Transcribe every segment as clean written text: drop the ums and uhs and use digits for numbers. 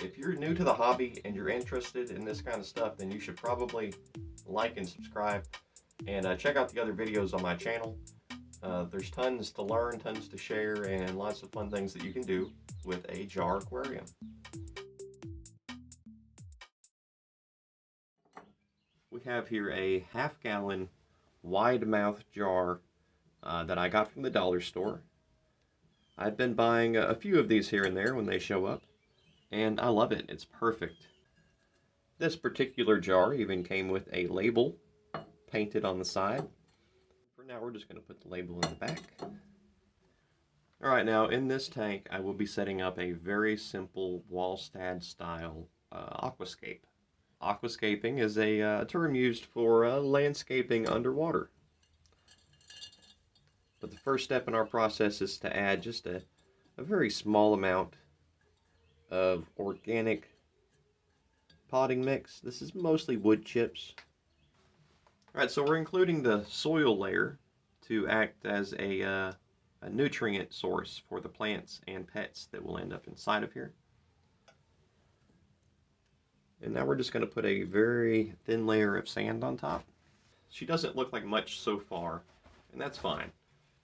if you're new to the hobby and you're interested in this kind of stuff, then you should probably like and subscribe, and check out the other videos on my channel. There's tons to learn, tons to share, and lots of fun things that you can do with a jar aquarium. We have here a half-gallon wide mouth jar that I got from the dollar store. I've been buying a few of these here and there when they show up, and I love it. It's perfect. This particular jar even came with a label painted on the side. For now, we're just going to put the label in the back. Alright, now in this tank, I will be setting up a very simple Wallstad style aquascape. Aquascaping is a term used for landscaping underwater. But the first step in our process is to add just a very small amount of organic potting mix. This is mostly wood chips. Alright, so we're including the soil layer to act as a nutrient source for the plants and pets that will end up inside of here. And now we're just going to put a very thin layer of sand on top. She doesn't look like much so far, and that's fine.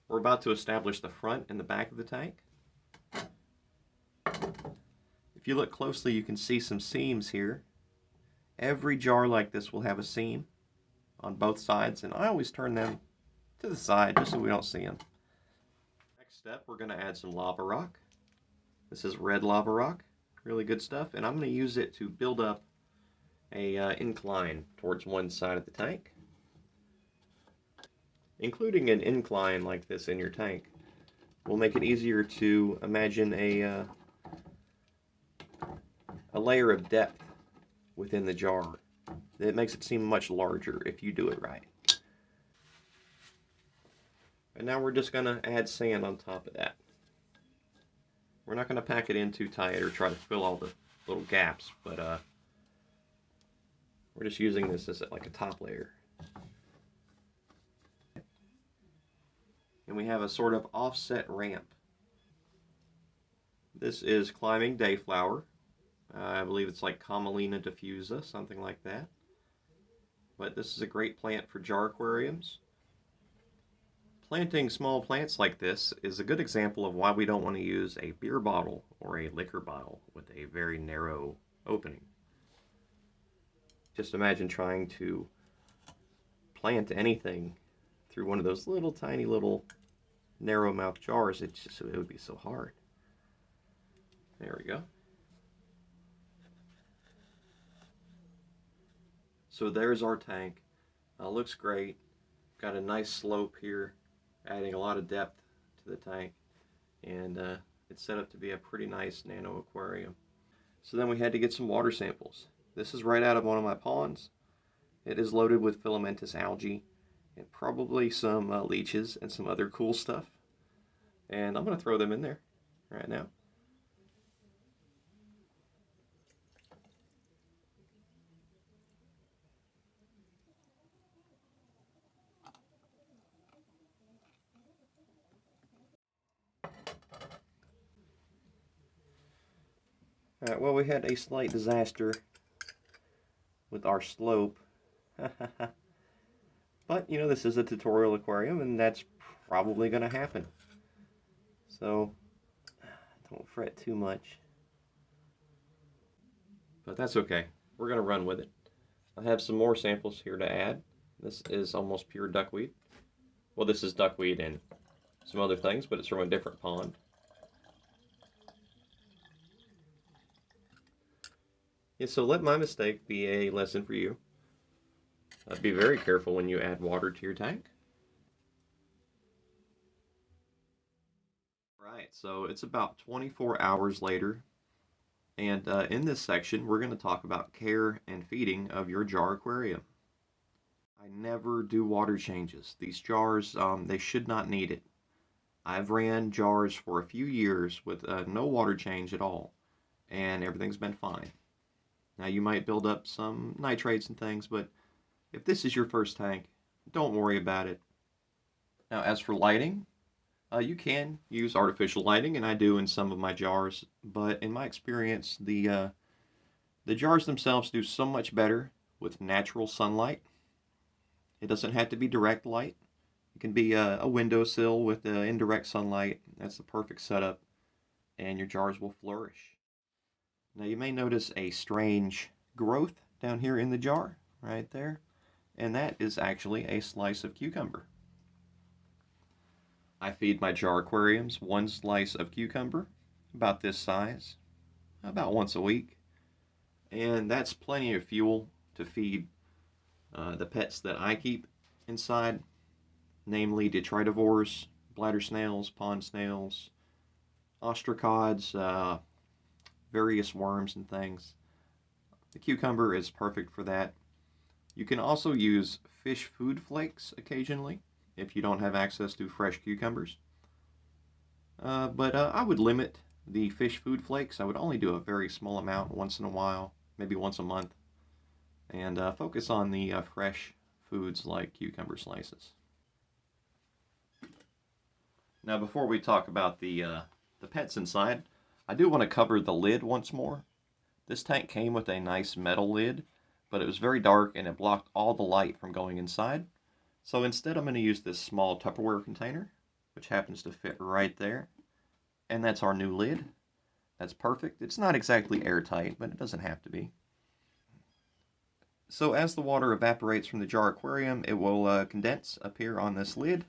We're about to establish the front and the back of the tank. If you look closely, you can see some seams here. Every jar like this will have a seam on both sides, and I always turn them to the side just so we don't see them. Next step, we're going to add some lava rock. This is red lava rock, really good stuff, and I'm going to use it to build up a incline towards one side of the tank. Including an incline like this in your tank will make it easier to imagine a layer of depth within the jar. It makes it seem much larger if you do it right. And now we're just going to add sand on top of that. We're not going to pack it in too tight or try to fill all the little gaps, but we're just using this as like a top layer. And we have a sort of offset ramp. This is climbing dayflower. I believe it's like Camelina diffusa, something like that. But this is a great plant for jar aquariums. Planting small plants like this is a good example of why we don't want to use a beer bottle or a liquor bottle with a very narrow opening. Just imagine trying to plant anything through one of those little tiny little narrow mouth jars. It would be so hard. There we go. So there's our tank. Looks great. Got a nice slope here, adding a lot of depth to the tank, and it's set up to be a pretty nice nano aquarium. So then we had to get some water samples. This is right out of one of my ponds. It is loaded with filamentous algae and probably some leeches and some other cool stuff. And I'm going to throw them in there right now. Alright, well, we had a slight disaster with our slope. But, you know, this is a tutorial aquarium, and that's probably going to happen. So, don't fret too much. But that's okay. We're going to run with it. I have some more samples here to add. This is almost pure duckweed. Well, this is duckweed and some other things, but it's from a different pond. Yeah, so let my mistake be a lesson for you. Be very careful when you add water to your tank. Right, so it's about 24 hours later, and in this section we're going to talk about care and feeding of your jar aquarium. I never do water changes. These jars, they should not need it. I've ran jars for a few years with no water change at all, and everything's been fine. Now you might build up some nitrates and things, but if this is your first tank, don't worry about it. Now as for lighting, you can use artificial lighting, and I do in some of my jars, but in my experience, the The jars themselves do so much better with natural sunlight. It doesn't have to be direct light. It can be a windowsill with indirect sunlight. That's the perfect setup, and your jars will flourish. Now you may notice a strange growth down here in the jar, right there, and that is actually a slice of cucumber. I feed my jar aquariums one slice of cucumber, about this size, about once a week, and that's plenty of fuel to feed the pets that I keep inside, namely detritivores, bladder snails, pond snails, ostracods, various worms and things. The cucumber is perfect for that. You can also use fish food flakes occasionally if you don't have access to fresh cucumbers. But I would limit the fish food flakes. I would only do a very small amount once in a while, maybe once a month, and focus on the fresh foods like cucumber slices. Now, before we talk about the pets inside, I do want to cover the lid once more. This tank came with a nice metal lid, but it was very dark and it blocked all the light from going inside. So instead I'm going to use this small Tupperware container, which happens to fit right there. And that's our new lid. That's perfect. It's not exactly airtight, but it doesn't have to be. So as the water evaporates from the jar aquarium, it will condense up here on this lid,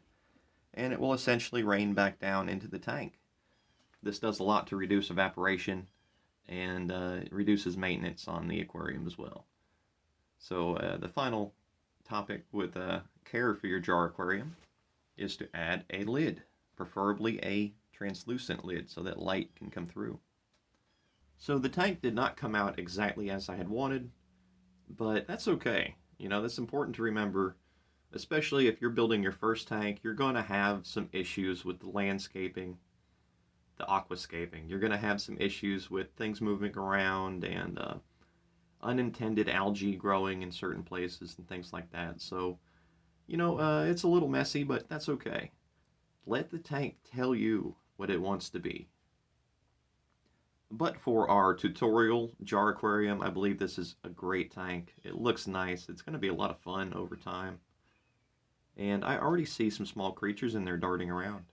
and it will essentially rain back down into the tank. This does a lot to reduce evaporation, and it reduces maintenance on the aquarium as well. So the final topic with care for your jar aquarium is to add a lid, preferably a translucent lid so that light can come through. So the tank did not come out exactly as I had wanted, but that's okay. You know, that's important to remember, especially if you're building your first tank. You're going to have some issues with the landscaping, the aquascaping. You're going to have some issues with things moving around and unintended algae growing in certain places and things like that. So, you know, it's a little messy, but that's okay. Let the tank tell you what it wants to be. But for our tutorial jar aquarium, I believe this is a great tank. It looks nice. It's going to be a lot of fun over time. And I already see some small creatures in there darting around.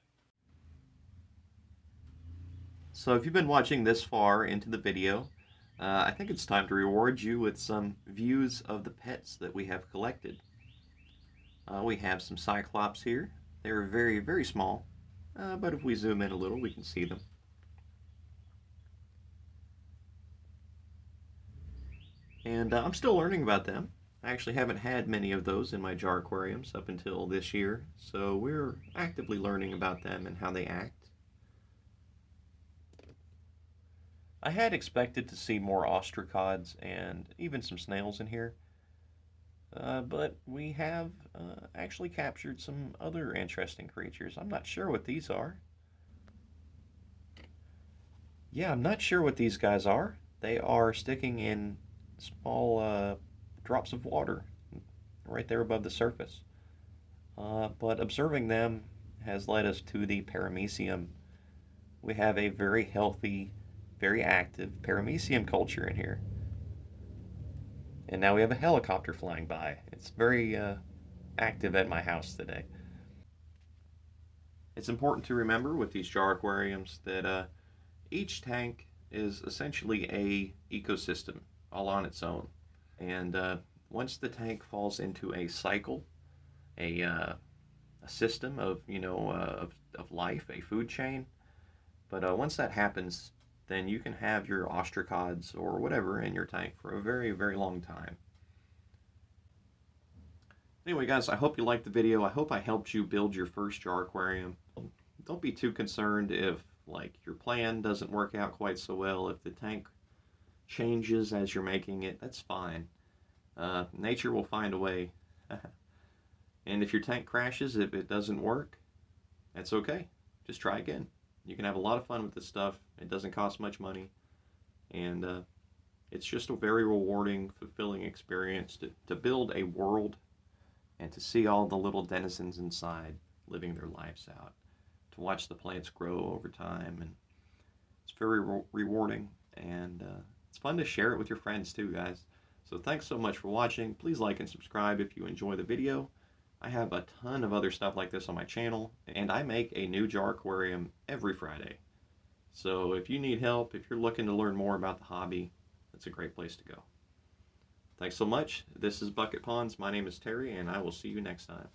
So if you've been watching this far into the video, I think it's time to reward you with some views of the pets that we have collected. We have some cyclops here. They're very, very small, but if we zoom in a little, we can see them. And I'm still learning about them. I actually haven't had many of those in my jar aquariums up until this year, so we're actively learning about them and how they act. I had expected to see more ostracods and even some snails in here, but we have actually captured some other interesting creatures. I'm not sure what these are. Yeah, I'm not sure what these guys are. They are sticking in small drops of water right there above the surface. But observing them has led us to the Paramecium. We have a very healthy, very active Paramecium culture in here. And now we have a helicopter flying by. It's very active at my house today. It's important to remember with these jar aquariums that each tank is essentially a ecosystem all on its own. And once the tank falls into a cycle, a system of, of life, a food chain, but once that happens, then you can have your ostracods or whatever in your tank for a very, very long time. Anyway, guys, I hope you liked the video. I hope I helped you build your first jar aquarium. Don't be too concerned if, like, your plan doesn't work out quite so well. If the tank changes as you're making it, that's fine. Nature will find a way. And if your tank crashes, if it doesn't work, that's okay. Just try again. You can have a lot of fun with this stuff. It doesn't cost much money. And it's just a very rewarding, fulfilling experience to build a world and to see all the little denizens inside living their lives out. To watch the plants grow over time. And it's very rewarding, and it's fun to share it with your friends too, guys. So thanks so much for watching. Please like and subscribe if you enjoy the video. I have a ton of other stuff like this on my channel, and I make a new jar aquarium every Friday. So if you need help, if you're looking to learn more about the hobby, that's a great place to go. Thanks so much. This is Bucket Ponds. My name is Terry, and I will see you next time.